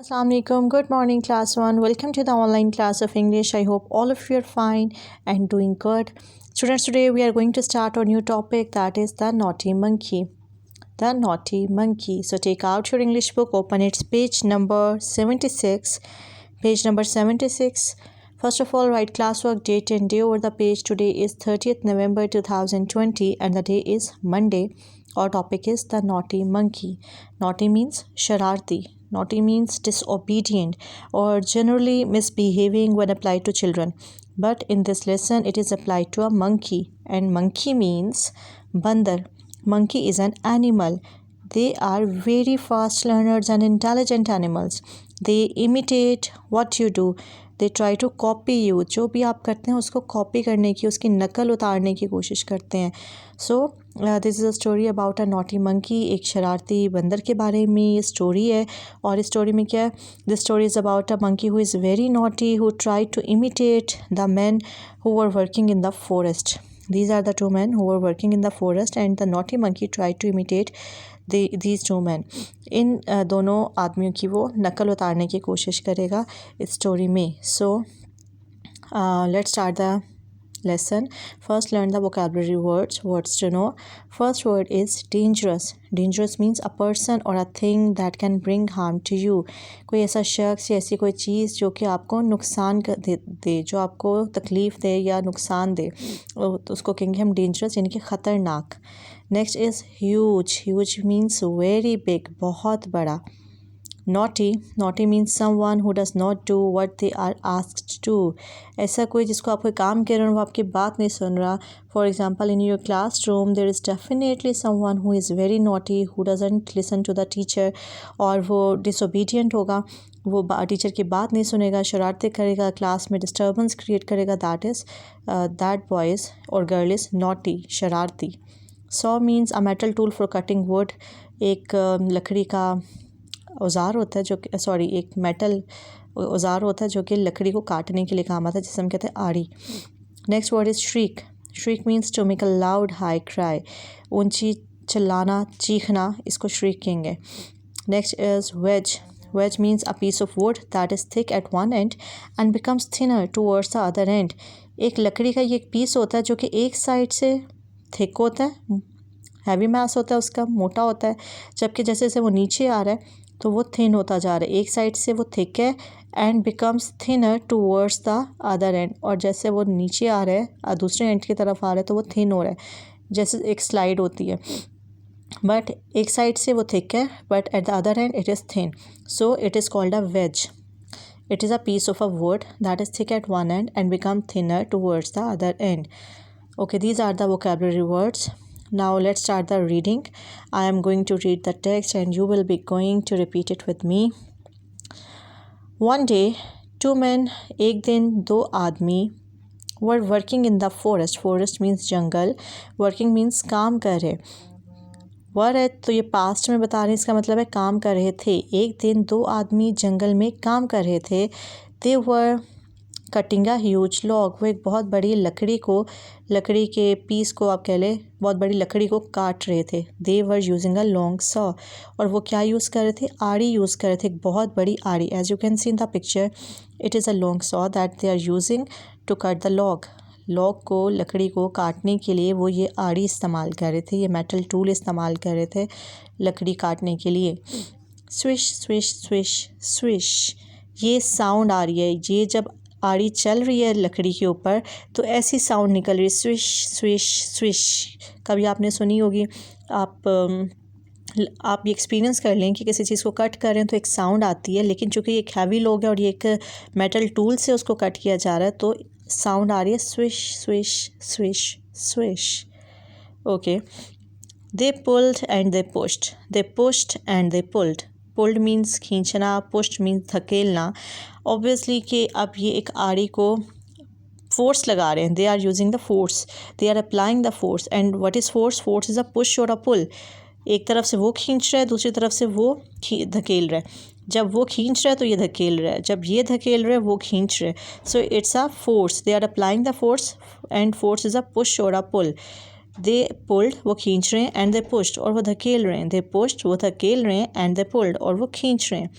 Assalamu alaikum. Good morning, class 1. Welcome to the online class of English. I hope all of you are fine and doing good. Students, today we are going to start our new topic, that is the naughty monkey. The naughty monkey. So take out your English book, open its page number 76. Page number 76. First of all, write classwork, date and day over the page. Today is 30th November 2020 and the day is Monday. Our topic is the naughty monkey. Naughty means shararti. Naughty means disobedient or generally misbehaving when applied to children. But in this lesson, it is applied to a monkey. And monkey means bandar. Monkey is an animal. They are very fast learners and intelligent animals. They imitate what you do. They try to copy you. जो भी आप करते हैं उसको copy करने की, उसकी नकल उतारने की कोशिश करते हैं. So this is a story about a naughty monkey. एक शरारती बंदर के बारे में ये स्टोरी है. और इस स्टोरी में क्या है? This story is about a monkey who is very naughty, who tried to imitate the men who were working in the forest. These are the two men who were working in the forest and the naughty monkey tried to imitate these two men. इन दोनों आदमियों की वो नकल उतारने की कोशिश करेगा इस स्टोरी में. So let's start the lesson. First, learn the vocabulary words to know. First word is dangerous. Dangerous means a person or a thing that can bring harm to you. कोई ऐसा शख्स या ऐसी कोई चीज़ जो कि आपको नुकसान दे, जो आपको तकलीफ़ दे या नुकसान दे, तो उसको कहेंगे हम dangerous, यानी कि ख़तरनाक. Next is huge. Huge means very big, बहुत बड़ा. Naughty means someone who does not do what they are asked to. ऐसा कोई जिसको आप कोई काम कह रहे हो वो आपकी बात नहीं सुन रहा. For example, in your classroom there is definitely someone who is very naughty, who doesn't listen to the teacher, और वो disobedient होगा, वो टीचर की बात नहीं सुनेगा, शरारतें करेगा, क्लास में डिस्टर्बेंस क्रिएट करेगा. That boy is or girl is naughty, शरारती. Saw means a metal tool for cutting wood. एक लकड़ी का औज़ार होता है एक मेटल औज़ार होता है जो कि लकड़ी को काटने के लिए काम आता है, जिसे हम कहते हैं आड़ी. Next word is shriek. Shriek means to make a loud high cry. ऊंची चिल्लाना, चीखना, इसको श्रीक कहेंगे. Next is wedge. Wedge means a piece of wood that is thick at one end and becomes thinner towards the other end. एक लकड़ी का ये एक पीस होता है जो कि एक साइड से थिक होता है, हैवी मास होता है उसका, मोटा होता है, जबकि जैसे जैसे वो नीचे आ रहा है तो वो थिन होता जा रहा है. एक साइड से वो थिक है and becomes thinner towards the other and, और जैसे वो नीचे आ रहा है दूसरे एंड की तरफ आ रहा है तो वो थिन हो रहा है, जैसे एक स्लाइड होती है. बट एक साइड से वो थिक है but at the other end it is thin, so it is called a wedge. It is a piece of a wood that is thick at one end and become thinner towards the other end. Okay, these are the vocabulary words. Now let's start the reading. I am going to read the text and you will be going to repeat it with me. One day, two men, एक दिन दो आदमी, were working in the forest. Forest means jungle. Working means काम कर रहे. वर है तो ये पास्ट में बता रहे हैं, इसका मतलब है काम कर रहे थे. एक दिन दो आदमी जंगल में काम कर रहे थे. They were cutting a huge log. वो एक बहुत बड़ी लकड़ी के पीस को आप कह लें, बहुत बड़ी लकड़ी को काट रहे थे. They were using a long saw. और वो क्या यूज़ कर रहे थे? आड़ी यूज़ कर रहे थे, एक बहुत बड़ी आड़ी. As you can see in the picture, it is a long saw that they are using to cut the log. Log को, लकड़ी को काटने के लिए वो ये आड़ी इस्तेमाल कर रहे थे, ये मेटल टूल इस्तेमाल कर रहे थे लकड़ी काटने के लिए. स्विश स्विश स्विश स्विश, ये साउंड आ रही है. ये जब आड़ी चल रही है लकड़ी के ऊपर तो ऐसी साउंड निकल रही है, स्विश स्विश स्विश. कभी आपने सुनी होगी. आप ये एक्सपीरियंस कर लें कि किसी चीज़ को कट कर रहे हैं तो एक साउंड आती है, लेकिन चूँकि ये एक हैवी लॉग है और ये एक मेटल टूल से उसको कट किया जा रहा है तो साउंड आ रही है swish swish swish swish. Okay. They pulled and they pushed. They pushed and they pulled. Pulled means खींचना, पुश्ड मीन्स धकेलना. ऑब्वियसली कि अब ये एक आड़ी को फोर्स लगा रहे हैं. They are using the force, they are applying the force. And what is force? Force is a push or a पुल. एक तरफ से वो खींच रहा है, दूसरी तरफ से वो धकेल रहा है. जब वो खींच रहा है तो ये धकेल रहा है, जब ये धकेल रहा है वो खींच रहा है. So it's a force. They are applying the force and force is a push or a pull. They pulled, वो खींच रहे हैं, एंड दे पुश्ड, और वो धकेल रहे हैं. दे पुश्ड, वो धकेल रहे हैं, एंड दे पुल्ड, और वो खींच रहे हैं.